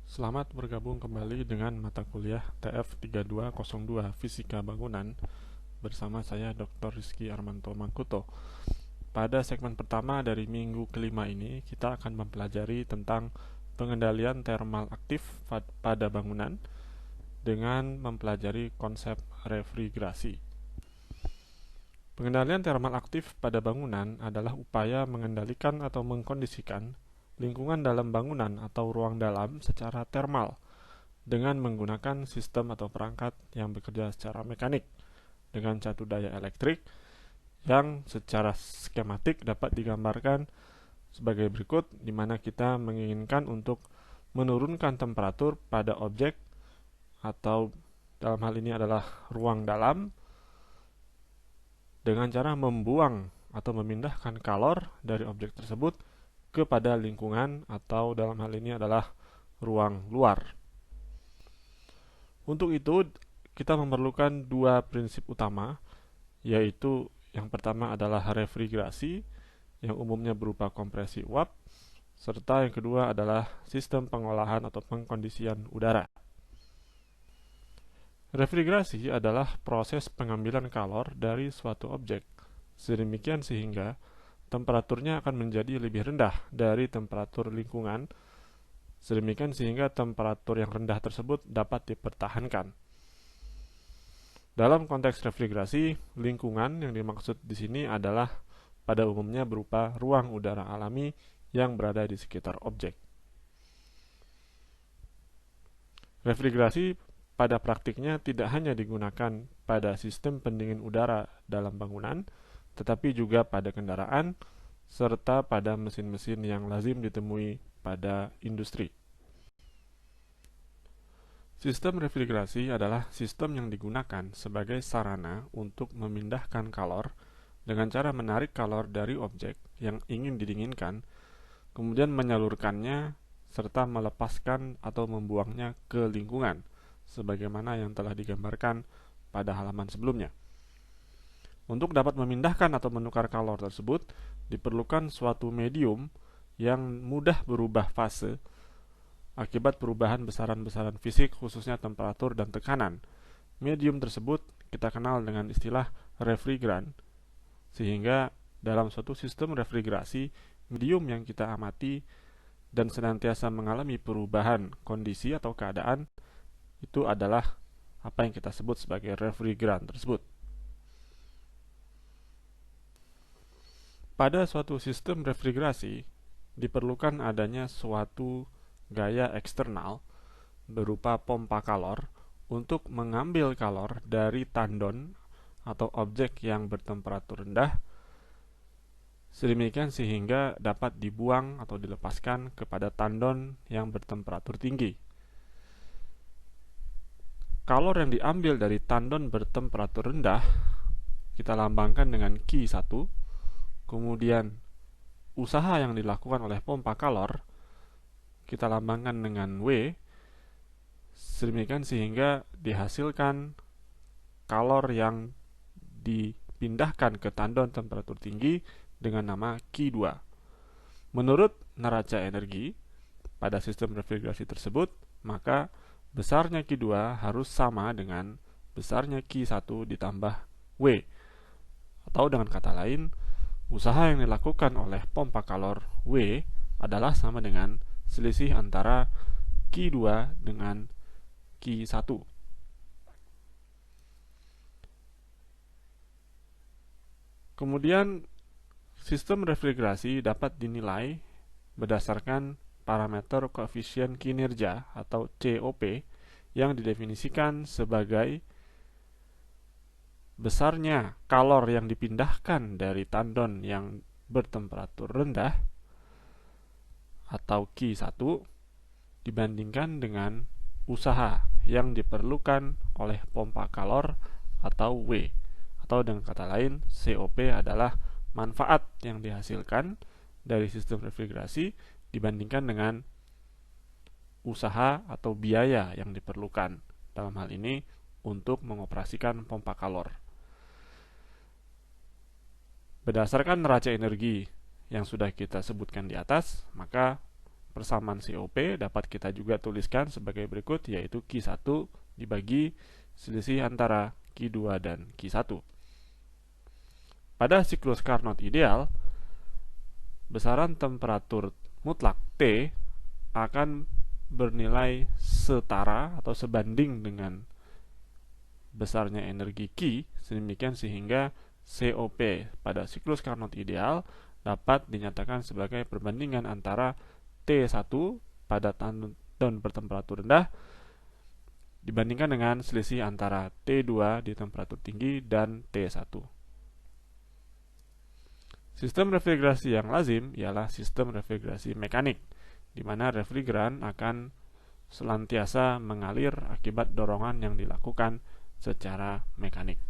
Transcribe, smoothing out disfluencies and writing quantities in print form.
Selamat bergabung kembali dengan mata kuliah TF3202 Fisika Bangunan bersama saya Dr. Rizky Armanto Mangkuto. Pada segmen pertama dari minggu kelima ini, kita akan mempelajari tentang pengendalian termal aktif pada bangunan dengan mempelajari konsep refrigerasi. Pengendalian termal aktif pada bangunan adalah upaya mengendalikan atau mengkondisikan lingkungan dalam bangunan atau ruang dalam secara termal dengan menggunakan sistem atau perangkat yang bekerja secara mekanik dengan satu daya elektrik yang secara skematik dapat digambarkan sebagai berikut, di mana kita menginginkan untuk menurunkan temperatur pada objek atau dalam hal ini adalah ruang dalam dengan cara membuang atau memindahkan kalor dari objek tersebut kepada lingkungan atau dalam hal ini adalah ruang luar. Untuk itu, kita memerlukan dua prinsip utama, yaitu yang pertama adalah refrigerasi, yang umumnya berupa kompresi uap, serta yang kedua adalah sistem pengolahan atau pengkondisian udara. Refrigerasi adalah proses pengambilan kalor dari suatu objek, sedemikian sehingga temperaturnya akan menjadi lebih rendah dari temperatur lingkungan, sedemikian sehingga temperatur yang rendah tersebut dapat dipertahankan. Dalam konteks refrigerasi, lingkungan yang dimaksud di sini adalah pada umumnya berupa ruang udara alami yang berada di sekitar objek. Refrigerasi pada praktiknya tidak hanya digunakan pada sistem pendingin udara dalam bangunan, tetapi juga pada kendaraan, serta pada mesin-mesin yang lazim ditemui pada industri. Sistem refrigerasi adalah sistem yang digunakan sebagai sarana untuk memindahkan kalor dengan cara menarik kalor dari objek yang ingin didinginkan, kemudian menyalurkannya serta melepaskan atau membuangnya ke lingkungan, sebagaimana yang telah digambarkan pada halaman sebelumnya. Untuk dapat memindahkan atau menukar kalor tersebut, diperlukan suatu medium yang mudah berubah fase akibat perubahan besaran-besaran fisik, khususnya temperatur dan tekanan. Medium tersebut kita kenal dengan istilah refrigeran, sehingga dalam suatu sistem refrigerasi, medium yang kita amati dan senantiasa mengalami perubahan kondisi atau keadaan itu adalah apa yang kita sebut sebagai refrigeran tersebut. Pada suatu sistem refrigerasi, diperlukan adanya suatu gaya eksternal berupa pompa kalor untuk mengambil kalor dari tandon atau objek yang bertemperatur rendah, sedemikian sehingga dapat dibuang atau dilepaskan kepada tandon yang bertemperatur tinggi. Kalor yang diambil dari tandon bertemperatur rendah kita lambangkan dengan Q1, kemudian usaha yang dilakukan oleh pompa kalor kita lambangkan dengan W, sedemikian sehingga dihasilkan kalor yang dipindahkan ke tandon temperatur tinggi dengan nama Q2. Menurut neraca energi pada sistem refrigerasi tersebut, maka besarnya Q2 harus sama dengan besarnya Q1 ditambah W. Atau dengan kata lain, usaha yang dilakukan oleh pompa kalor W adalah sama dengan selisih antara Q2 dengan Q1. Kemudian, sistem refrigerasi dapat dinilai berdasarkan parameter koefisien kinerja atau COP yang didefinisikan sebagai besarnya kalor yang dipindahkan dari tandon yang bertemperatur rendah atau Q1 dibandingkan dengan usaha yang diperlukan oleh pompa kalor atau W. Atau dengan kata lain, COP adalah manfaat yang dihasilkan dari sistem refrigerasi dibandingkan dengan usaha atau biaya yang diperlukan dalam hal ini untuk mengoperasikan pompa kalor. Berdasarkan neraca energi yang sudah kita sebutkan di atas, maka persamaan COP dapat kita juga tuliskan sebagai berikut, yaitu Q1 dibagi selisih antara Q2 dan Q1. Pada siklus Carnot ideal, besaran temperatur mutlak T akan bernilai setara atau sebanding dengan besarnya energi Q, sedemikian sehingga COP pada siklus Carnot ideal dapat dinyatakan sebagai perbandingan antara T1 pada tahun bertemperatur rendah dibandingkan dengan selisih antara T2 di temperatur tinggi dan T1. Sistem refrigerasi yang lazim ialah sistem refrigerasi mekanik, di mana refrigeran akan senantiasa mengalir akibat dorongan yang dilakukan secara mekanik.